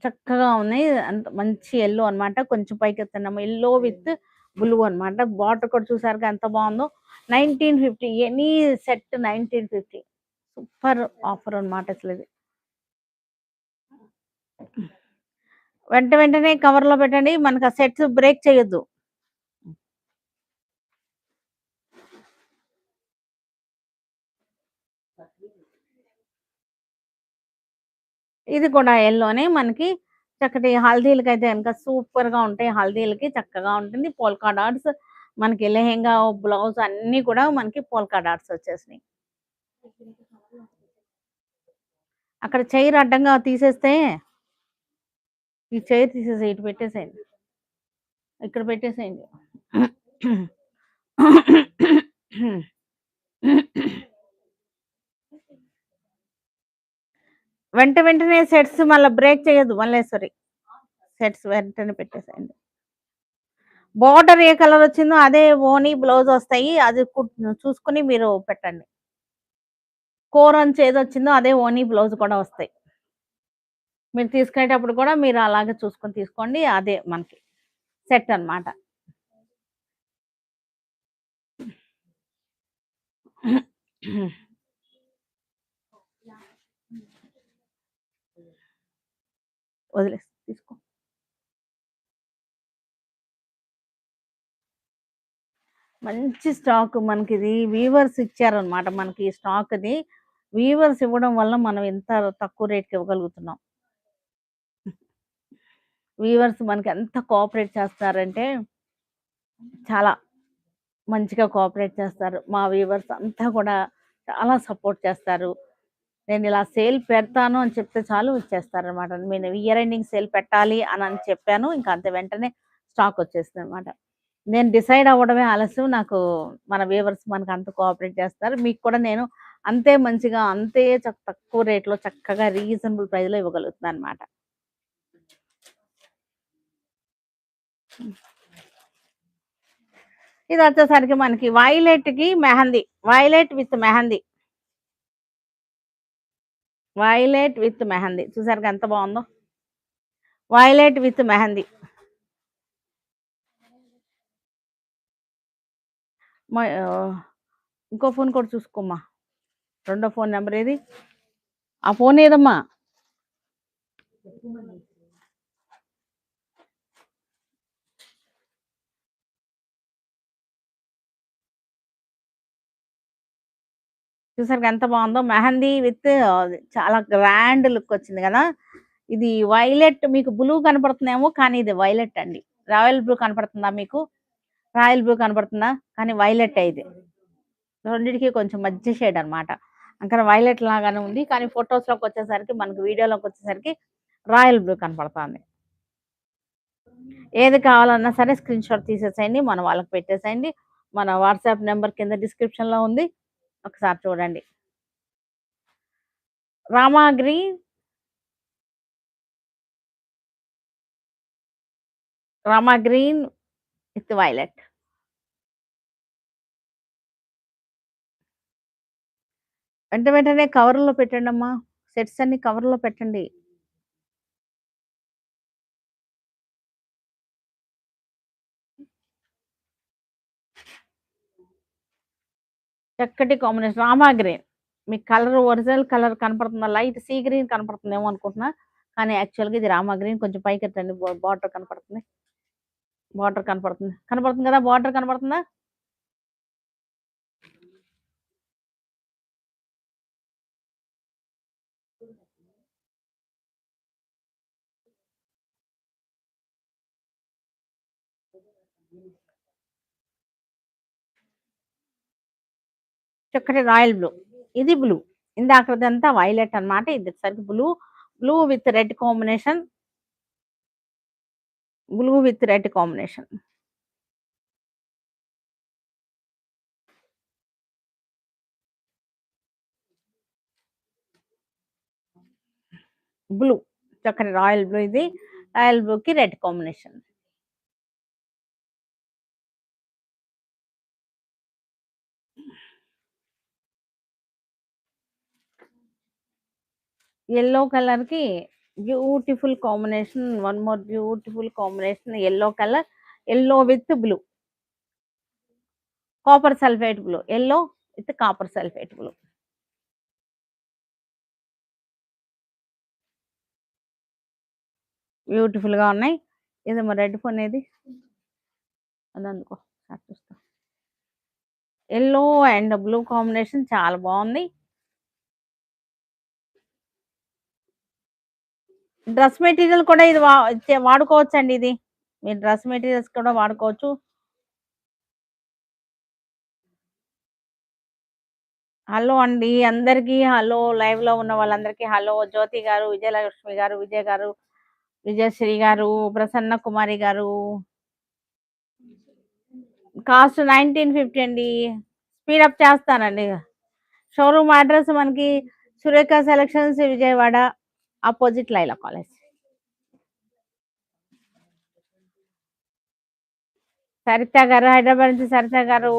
చక్కగా ఉన్నాయి. అంత మంచి యెల్లో అన్నమాట. కొంచెం పైకెత్తండమ్మా. యెల్లో విత్ బ్లూ అన్నమాట. బార్డర్ కూడా చూసారుగా ఎంత బావుందో. 1950 ఎనీ సెట్ 1950 సూపర్ ఆఫర్ అన్నమాట అసలిది. వెంటనే కవర్‌లో పెట్టండి. మనకు ఆ సెట్స్ బ్రేక్ చేయొద్దు. ఇది కూడా యెల్లోనే మనకి చక్కటి హల్దీలకైతే గనక సూపర్‌గా ఉంటాయి. హల్దీలకి చక్కగా ఉంటుంది. పోల్కా డాట్స్ మనకి లెహెంగా, బ్లౌజ్ అన్నీ కూడా మనకి పోల్కా డాట్స్ వచ్చేసినాయి. అక్కడ చైర్ అడ్డంగా తీసేస్తే ఈ చైర్ తీసేసేయి. ఇటు పెట్టేసేయండి. ఇక్కడ పెట్టేసేయండి. వెంటనే సెట్స్ మళ్ళా బ్రేక్ చేయొద్దు మల్లేశ్వరి. సెట్స్ వెంటనే పెట్టేసేయండి. బోర్డర్ ఏ కలర్ వచ్చిందో అదే ఓని బ్లౌజ్ వస్తాయి. అది చూసుకొని మీరు పెట్టండి. కోర్ అంచు ఏదొచ్చిందో అదే ఓని బ్లౌజ్ కూడా వస్తాయి. మీరు తీసుకునేటప్పుడు కూడా మీరు అలాగే చూసుకొని తీసుకోండి. అదే మనకి సెట్ అన్నమాట. వదిలేసి తీసుకో. మంచి స్టాక్ మనకిది వీవర్స్ ఇచ్చారన్నమాట. మనకి ఈ స్టాక్ ఇది. వీవర్స్ ఇవ్వడం వల్ల మనం ఇంత తక్కువ రేట్‌కి ఇవ్వగలుగుతున్నాం. వీవర్స్ మనకి ఎంత కోఆపరేట్ చేస్తారంటే చాలా మంచిగా కోఆపరేట్ చేస్తారు. మా వీవర్స్ అంతా కూడా చాలా సపోర్ట్ చేస్తారు. నేనిలా సేల్ పెడతాను అని చెప్తే చాలు ఇచ్చేస్తారనమాట. నేను ఇయర్ ఎండింగ్ సేల్ పెట్టాలి అని చెప్పాను. ఇంక అంతే వెంటనే స్టాక్ వచ్చేసిందనమాట. నేను డిసైడ్ అవ్వడమే ఆలస్యం. నాకు మన వీవర్స్ మనకంత కోఆపరేట్ చేస్తారు. మీకు కూడా నేను అంతే మంచిగా, అంతే తక్కువ రేట్‌లో చక్కగా రీజనబుల్ ప్రైస్‌లో ఇవ్వగలుగుతున్నాననమాట. ఇదొచ్చేసరికి మనకి వైలెట్‌కి mehendi. Violet with mehendi. Violet with mehendi. చూసారుగా ఎంత బావుందో? Violet with mehendi. మ ఇంకో ఫోన్ కూడా చూసుకోమ్మా. రెండో ఫోన్ నంబర్ ఏది? ఆ ఫోన్ ఏదమ్మా? చూసారుగా ఎంత బావుందో? మెహందీ విత్ చాలా గ్రాండ్ లుక్ వచ్చింది గదా! ఇది వైలెట్ మీకు బ్లూ కనపడుతుందేమో కానీ ఇది వైలెట్ అండి. రాయల్ బ్లూ కనపడుతుందా మీకు? రాయల్ బ్లూ కనపడుతుందా? కానీ వైలెట్టే ఇది. రెండిటికి కొంచెం మధ్య షేడ్ అన్నమాట. అంకన వైలెట్ లాగానే ఉంది. కానీ ఫోటోస్‌లోకొచ్చేసరికి మనకు వీడియోలోకొచ్చేసరికి రాయల్ బ్లూ కనపడతాంది. ఏది కావాలన్నా సరే స్క్రీన్‌షాట్ తీసేసేయండి. మన వాళ్ళకి పెట్టేసేయండి. మన వాట్సాప్ నంబర్ కింద డిస్క్రిప్షన్‌లో ఉంది. ఒకసారి చూడండి. Rama green, rama green with violet. వెంటనే కవర్‌లో పెట్టండమ్మా. సెట్స్ అన్ని కవర్‌లో పెట్టండి. చక్కటి కాంబినేషన్ రామా గ్రీన్. మీకు కలర్ ఒరిజినల్ కలర్ కనపడుతుందా? లైట్ సీ గ్రీన్ కనపడుతుందేమో అనుకుంటున్నా. కానీ యాక్చువల్‌గా ఇది రామా గ్రీన్ కొంచెం పైకెత్తండి బార్డర్ కనపడుతుంది. బార్డర్ కనపడుతుంది. కనపడుతుంది కదా! బార్డర్ కనపడుతుందా? చక్కటి రాయల్ బ్లూ. ఇది బ్లూ. ఇందాకదంతా వైలెట్ అన్నమాట. ఇది వచ్చేసరికి blue. Blue with red combination. Blue with red combination. Blue, చక్కని రాయల్ బ్లూ ఇది. రాయల్ బ్లూకి రెడ్ కాంబినేషన్. యెల్లో కలర్‌కి beautiful combination. One more beautiful combination yellow colour. Yellow with blue. Copper sulphate blue. Yellow with copper sulphate blue. బ్యూటిఫుల్‌గా ఉన్నాయి. ఇదేమో red phone ఏది? అదందుకో ఒకసారి చూస్తా. యెల్లో అండ్ బ్లూ కాంబినేషన్ చాలా బావుంది. డ్రెస్ మెటీరియల్ కూడా ఇది వాడుకోవచ్చండి ఇది. మీరు డ్రెస్ మెటీరియల్స్ కూడా వాడుకోవచ్చు. హలో అండి. అందరికీ హలో. లైవ్‌లో ఉన్న వాళ్ళందరికీ హలో. జ్యోతి గారు, విజయలక్ష్మి గారు, విజయ్ గారు, విజయశ్రీ గారు, ప్రసన్న కుమారి గారు. కాస్ట్ 1950 అండి. స్పీడప్ చేస్తానండి. షోరూమ్ అడ్రెస్ మనకి Surekha selections Vijayawada, opposite Laila college. Saritha గారు, హైదరాబాద్ నుంచి సరిత గారు.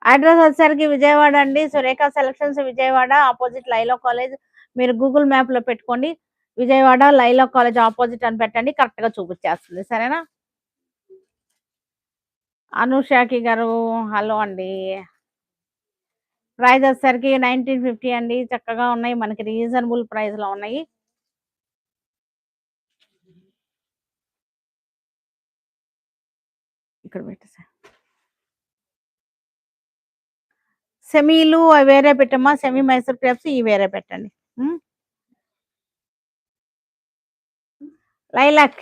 అడ్రస్ వచ్చేసరికి విజయవాడ అండి. Surekha selections Vijayawada, opposite Laila college. మీరు గూగుల్ మ్యాప్‌లో పెట్టుకోండి. విజయవాడ లైలా కాలేజ్ అపోజిట్ అని పెట్టండి. కరెక్ట్‌గా చూపించేస్తుంది. సరేనా? అనుషాకి గారు హలో అండి. ప్రైస్ వచ్చేసరికి 1950 అండి. చక్కగా ఉన్నాయి. మనకి రీజనబుల్ ప్రైస్‌లో ఉన్నాయి. ఇక్కడ పెట్టేసా. సెమీలు అవి వేరే పెట్టమ్మా. సెమీ మైసూర్ క్రేప్స్ ఇవి వేరే పెట్టండి. లైలాక్,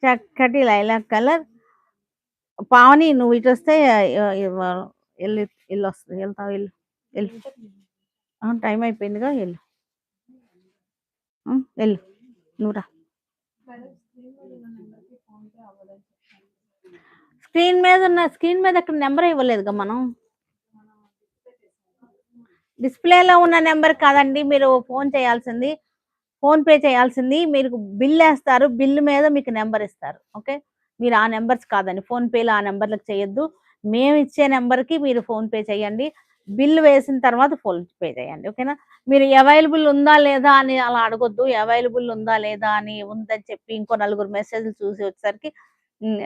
చక్కటి లైలాక్ కలర్. పావని నువ్వు ఇటు వస్తే ఎల్లు ఎల్లు వస్తుంది. వెళ్తావు ఎల్లు ఎల్లు. టైం అయిపోయిందిగా ఎల్లు. ఎల్లు నువ్వు రా. స్క్రీన్ మీద అక్కడ నెంబర్ ఇవ్వలేదుగా మనం. డిస్ప్లేలో ఉన్న నెంబర్ కాదండి మీరు ఫోన్ చేయాల్సింది. ఫోన్ పే చేయాల్సింది. మీరు బిల్ వేస్తారు. బిల్ మీద మీకు నెంబర్ ఇస్తారు. ఓకే. మీరు ఆ నెంబర్స్ కాదండి. ఫోన్ పేలో ఆ నెంబర్లకు చేయొద్దు. మేము ఇచ్చే నెంబర్కి మీరు ఫోన్ పే చేయండి. బిల్ వేసిన తర్వాత ఫోన్ పే చేయండి. ఓకేనా? మీరు అవైలబుల్ ఉందా లేదా అని అలా అడగొద్దు. అవైలబుల్ ఉందా లేదా అని ఉందని చెప్పి ఇంకో నలుగురు మెసేజ్‌లు చూసి వచ్చేసరికి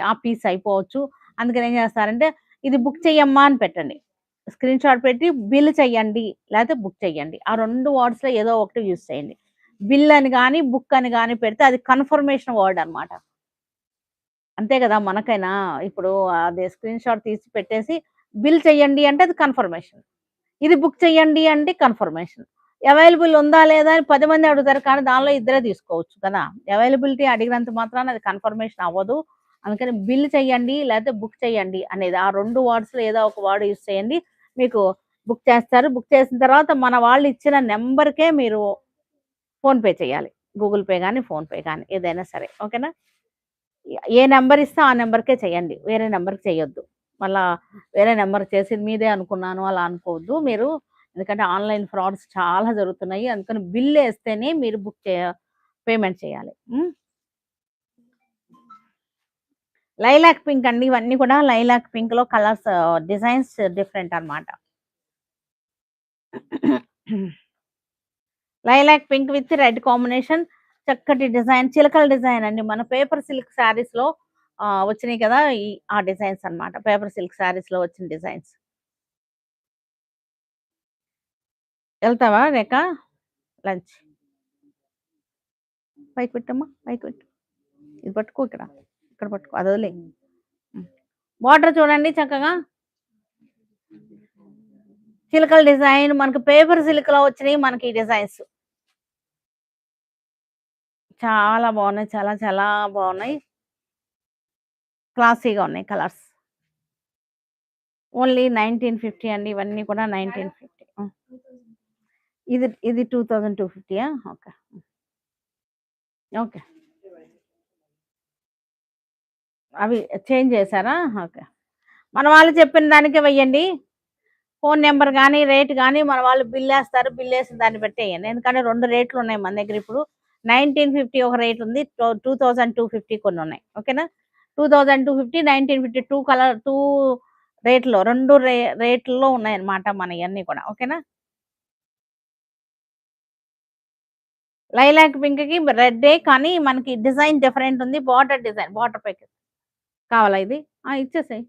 ఆ పీస్ అయిపోవచ్చు. అందుకని ఏం చేస్తారంటే ఇది బుక్ చెయ్యమ్మా అని పెట్టండి. స్క్రీన్ షాట్ పెట్టి బిల్ చెయ్యండి లేకపోతే బుక్ చెయ్యండి. ఆ 2 వర్డ్స్‌లో ఏదో ఒకటి యూజ్ చేయండి. బిల్ అని గాని, బుక్ అని గాని పెడితే అది కన్ఫర్మేషన్ వర్డ్ అన్నమాట. అంతే కదా! మనకైనా ఇప్పుడు అదే స్క్రీన్ షాట్ తీసి పెట్టేసి బిల్ చెయ్యండి అంటే అది కన్ఫర్మేషన్. ఇది బుక్ చెయ్యండి అంటే కన్ఫర్మేషన్. అవైలబుల్ ఉందా లేదా అని 10 మంది అడుగుతారు. కానీ దానిలో ఇద్దరే తీసుకోవచ్చు కదా! అవైలబిలిటీ అడిగినంత మాత్రాన అది కన్ఫర్మేషన్ అవ్వదు. అందుకని బిల్ చెయ్యండి లేకపోతే బుక్ చెయ్యండి అనేది ఆ 2 వర్డ్స్‌లో ఏదో ఒక వర్డ్ యూజ్ చేయండి. మీకు బుక్ చేస్తారు. బుక్ చేసిన తర్వాత మన వాళ్ళు ఇచ్చిన నంబర్‌కే మీరు ఫోన్ పే చేయాలి. గూగుల్ పే గాని, ఫోన్ పే గాని ఏదైనా సరే. ఓకేనా? ఏ నంబర్ ఇస్తే ఆ నంబర్‌కే చేయండి. వేరే నంబర్‌కి చేయొద్దు. మళ్ళా వేరే నంబర్ చేసింది మీదే అనుకున్నాను అలా అనుకోవద్దు మీరు. ఎందుకంటే ఆన్‌లైన్ ఫ్రాడ్స్ చాలా జరుగుతున్నాయి. అందుకని బిల్ ఎస్తేనే మీరు పేమెంట్ చేయాలి. లైలాక్ పింక్ అండి. ఇవన్నీ కూడా లైలాక్ పింక్‌లో కలర్స్ డిజైన్స్ డిఫరెంట్ అన్నమాట. Lilac pink with red combination. చక్కటి డిజైన్ చిలకల డిజైన్ అండి. మన పేపర్ సిల్క్ శారీస్‌లో వచ్చినాయి కదా! ఆ డిజైన్స్ అన్నమాట. పేపర్ సిల్క్ శారీస్‌లో వచ్చిన డిజైన్స్. ఎళ్తావా రేఖ? లంచ్. పైకి పెట్టమ్మా. పైకి పెట్టు. ఇది పట్టుకో ఇక్కడ. ఇక్కడ పట్టుకో. అది వదిలేయి. బార్డర్ చూడండి చక్కగా. చిలకల డిజైన్ మనకు పేపర్ సిల్క్‌లో వచ్చినాయి మనకి ఈ డిజైన్స్. చాలా బాగున్నాయి. చాలా చాలా బాగున్నాయి. క్లాసీగా ఉన్నాయి కలర్స్. ఓన్లీ 1950 అండి. ఇవన్నీ కూడా 1950. ఇది 2250 ఓకే. ఓకే. అవి చేంజ్ చేశారా? ఓకే. మన వాళ్ళు చెప్పిన దానికే వెయ్యండి. ఫోన్ నెంబర్ గానీ, రేట్ గానీ మన వాళ్ళు బిల్లేస్తారు. బిల్లేసిన దాన్ని బట్టి ఎయ్యండి. ఎందుకంటే 2 రేట్లున్నాయి మన దగ్గర ఇప్పుడు. 1950 ఒక రేట్ ఉంది. 2250 కొన్నున్నాయి. ఓకేనా? 2250, 1950 2 రేట్‌లో 2 రేట్‌ల్లో ఉన్నాయన్నమాట మనయన్నీ కూడా. ఓకేనా? లైలాక్ పింక్‌కి రెడ్డే కానీ మనకి డిజైన్ డిఫరెంట్ ఉంది. Border design. బార్డర్ ప్యాకెట్ కావాలా ఇది? ఆ! ఇచ్చేసేయి.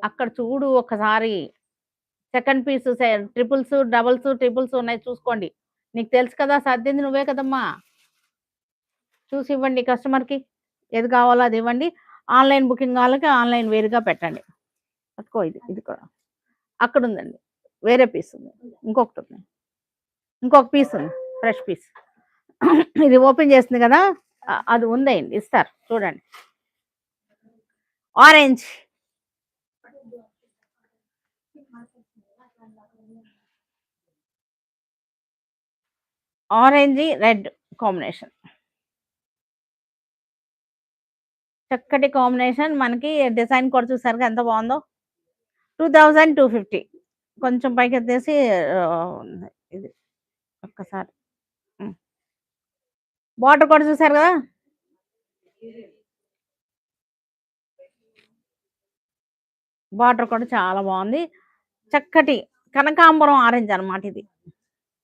అక్కడ చూడు ఒక్కసారి. Second piece triples, doubles, triples ఉన్నాయి చూసుకోండి. నీకు తెలుసు కదా! సర్దింది నువ్వే కదమ్మా! చూసి ఇవ్వండి కస్టమర్‌కి. ఏది కావాలో అది ఇవ్వండి. ఆన్‌లైన్ బుకింగ్ వాళ్ళకి ఆన్‌లైన్ వేరుగా పెట్టండి. పట్టుకో ఇది కూడా. అక్కడుందండి. వేరే పీస్ ఉంది. ఇంకొకటుంది. ఇంకొక పీస్ ఉంది. Fresh piece. ఇది ఓపెన్ చేస్తుంది కదా! అది ఉందేయండి. ఇస్తారు చూడండి. ఆరెంజ్. Orange, red combination. చక్కటి కాంబినేషన్ మనకి డిజైన్ కూడా చూసారుగా ఎంత బావుందో. 2250 కొంచెం పైకెత్తేసి ఇది ఒక్కసారి. హ్మ్. బార్డర్ కూడా చూసారు గదా! బార్డర్ కూడా చాలా బావుంది. చక్కటి కనకాంబరం ఆరెంజ్ అన్నమాట ఇది.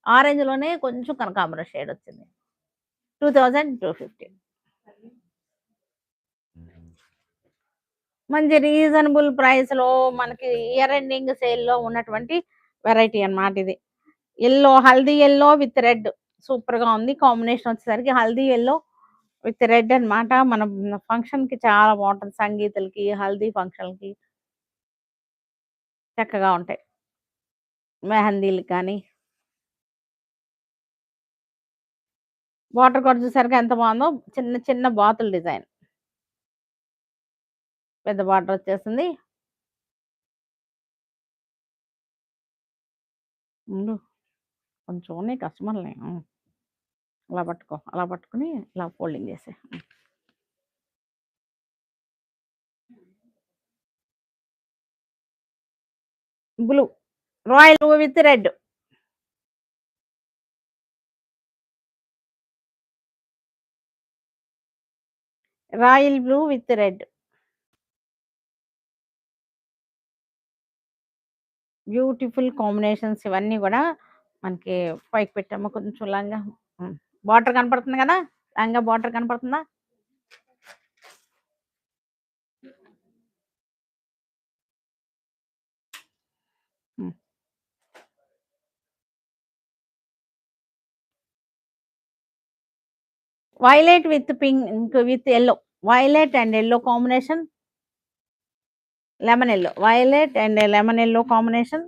ఆరెంజ్‌లోనే కొంచెం కనకాంబరం షేడ్ వచ్చింది. 2250 మంచి రీజనబుల్ ప్రైస్‌లో మనకి ఇయర్ ఎండింగ్ సేల్‌లో ఉన్నటువంటి వెరైటీ అన్నమాట ఇది. హల్దీ యెల్లో విత్ రెడ్ సూపర్‌గా ఉంది. కాంబినేషన్ వచ్చేసరికి హల్దీ యెల్లో విత్ రెడ్ అన్నమాట. మన ఫంక్షన్‌కి చాలా బావుంటది. సంగీతులకి, హల్దీ ఫంక్షన్‌లకి చక్కగా ఉంటాయి. మెహందీలకి కానీ. బార్డర్ కూడా చూసారుగా ఎంత బావుందో. చిన్న చిన్న బాతుల డిజైన్. పెద్ద బార్డర్ వచ్చేసింది. ఉండు కొంచెం ఉన్నాయి కస్టమర్‌లని. అలా పట్టుకో. అలా పట్టుకొని ఇలా ఫోల్డింగ్ చేసేయి. Blue. Royal blue with red. Royal blue with red. Beautiful combinations ఇవన్నీ గూడా మనకి పైకి పెట్టాము కొంచెం లంగా. బార్డర్ కనపడుతుంది గదా! లంగా బార్డర్ కనపడుతుందా? హ్మ్. Violet with pink with yellow. Violet and yellow combination. Lemon yellow. Violet and lemon yellow combination.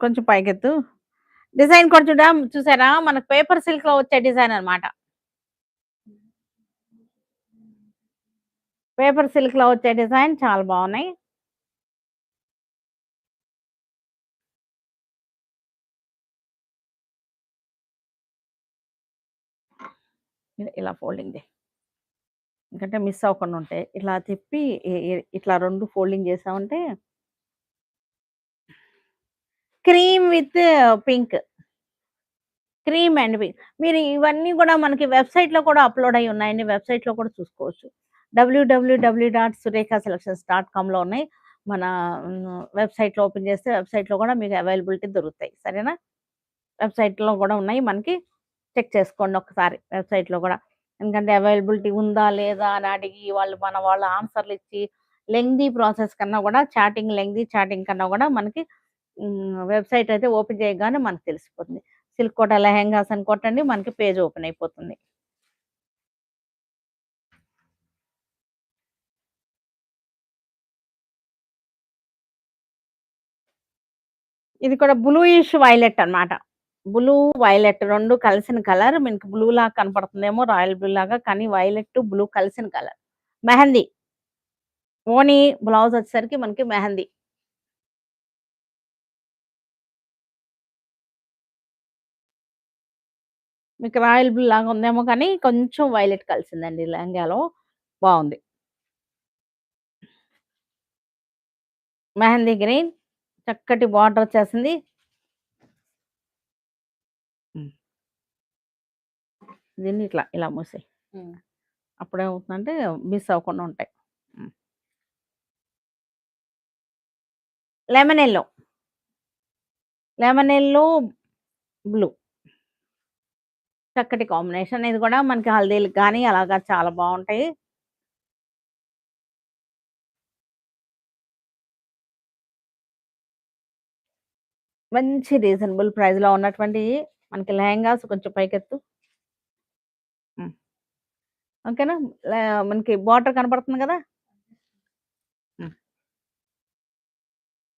కొంచెం పైకెత్తు. డిజైన్ కూడా చూసారా? మనకు పేపర్ సిల్క్‌లో వచ్చే డిజైన్ అన్నమాట. పేపర్ సిల్క్‌లో వచ్చే డిజైన్ చాలా బావున్నాయి. ఇలా ఫోల్డింగ్ చేయి. ఎందుకంటే మిస్ అవ్వకుండా ఉంటాయి. ఇలా తిప్పి ఇట్లా 2 ఫోల్డింగ్ చేసామంటే cream with pink. Cream and pink. మీరు ఇవన్నీ గూడా మనకి వెబ్‌సైట్‌లో కూడా అప్‌లోడ్ అయ్యి ఉన్నాయండి. వెబ్‌సైట్‌లో కూడా చూసుకోవచ్చు. www.surekhaselections.comలో ఉన్నాయి. మన వెబ్‌సైట్‌లో ఓపెన్ చేస్తే వెబ్‌సైట్‌లో కూడా మీకు అవైలబిలిటీ దొరుకుతాయి. సరేనా? వెబ్‌సైట్‌లో కూడా ఉన్నాయి మనకి. చెక్ చేసుకోండి ఒకసారి వెబ్‌సైట్‌లో గూడా. ఎందుకంటే అవైలబిలిటీ ఉందా? లేదా? అని అడిగి వాళ్ళు ఆన్సర్‌లిచ్చి లెంగ్తీ ప్రాసెస్ కన్నా గూడా లెంగ్తీ చాటింగ్ కన్నా గూడా మనకి వెబ్‌సైట్ అయితే ఓపెన్ చేయగానే మనకు తెలిసిపోతుంది. సిల్క్ కోట లెహెంగాస్ అని కొట్టండి మనకి పేజ్ ఓపెన్ అయిపోతుంది. ఇది కూడా బ్లూయిష్ వైలెట్ అన్నమాట. బ్లూ, వైలెట్ 2 కలిసిన కలర్ మీకు బ్లూ లాగా కనపడుతుందేమో రాయల్ బ్లూ లాగా. కానీ వైలెట్, బ్లూ కలిసిన కలర్. మెహందీ. ఓణి బ్లౌజ్ వచ్చేసరికి మనకి మెహందీ. మీకు రాయల్ బ్లూ లాగా ఉందేమో కానీ కొంచెం వైలెట్ కలిసిందండి లెహంగాలో. బావుంది. మెహందీ గ్రీన్ చక్కటి బార్డర్ వచ్చేసింది. హ్మ్. దీన్ని ఇట్లా ఇలా మూసేయి. అప్పుడేమవుతుందంటే మిస్ అవ్వకుండా ఉంటాయి. హ్మ్. Lemon yellow, lemon yellow, blue చక్కటి కాంబినేషన్. ఇది కూడా మనకి హల్దీలకి గానీ అలాగా చాలా బావుంటాయి. మంచి రీజనబుల్ ప్రైస్‌లో ఉన్నటువంటియి మనకి లెహెంగాస్ కొంచెం పైకెత్తు. హ్మ్. ఓకేనా? లే మనకి బార్డర్ కనపడుతుంది గదా! హ్మ్.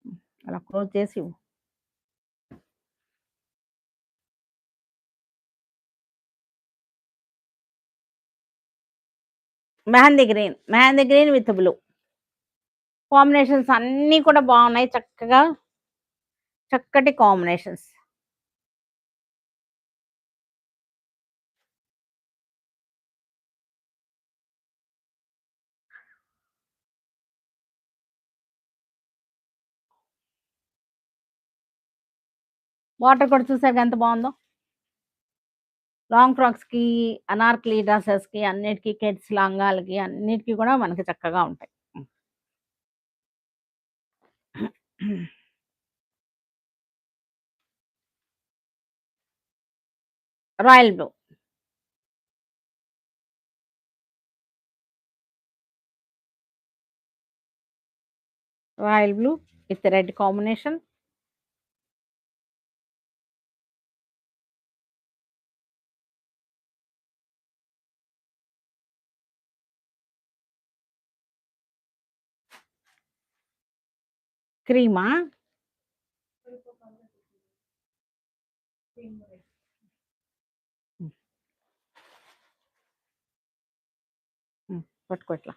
హ్మ్. అలా క్లోజ్ చేసి ఇవ్వు. Mehndi green with blue. Combinations అన్నీ కూడా బావున్నాయి. చక్కగా చక్కటి కాంబినేషన్స్. బార్డర్ కూడా చూసారుగా ఎంత బావుందో. లాంగ్ ఫ్రాక్స్‌కి, అనార్కలి డ్రెసెస్‌కి అన్నిటికి కిడ్స్ లంగాలకి అన్నిటికి కూడా మనకి చక్కగా ఉంటాయి. హ్మ్. Royal blue, royal blue with red combination. క్రీమా? హ్మ్. హ్మ్. పట్టుకో ఇట్లా.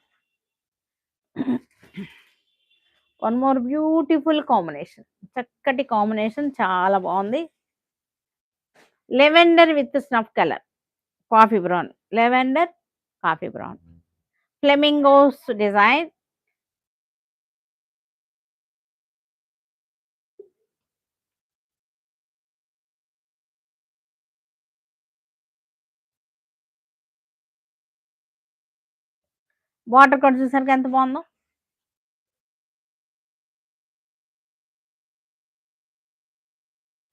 One more beautiful combination. చక్కటి కాంబినేషన్ చాలా బావుంది. Lavender with snuff colour. Coffee brown. Lavender, coffee brown. Flamingos design. Border కూడా చూసారుగా ఎంత బావుందో.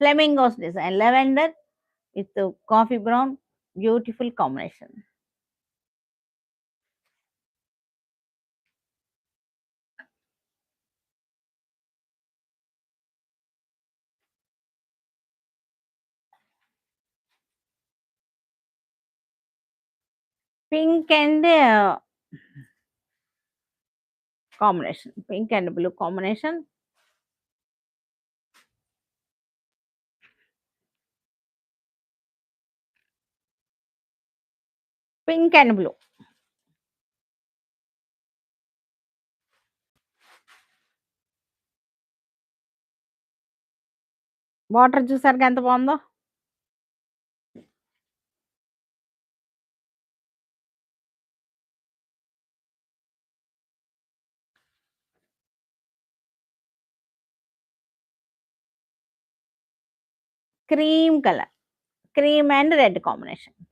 Flamingos design. Lavender with coffee brown beautiful combination. Pink and combination. Pink and blue combination. Pink and blue. Border చూసారుగా ఎంత బావుందో. Cream colour. Cream and red combination.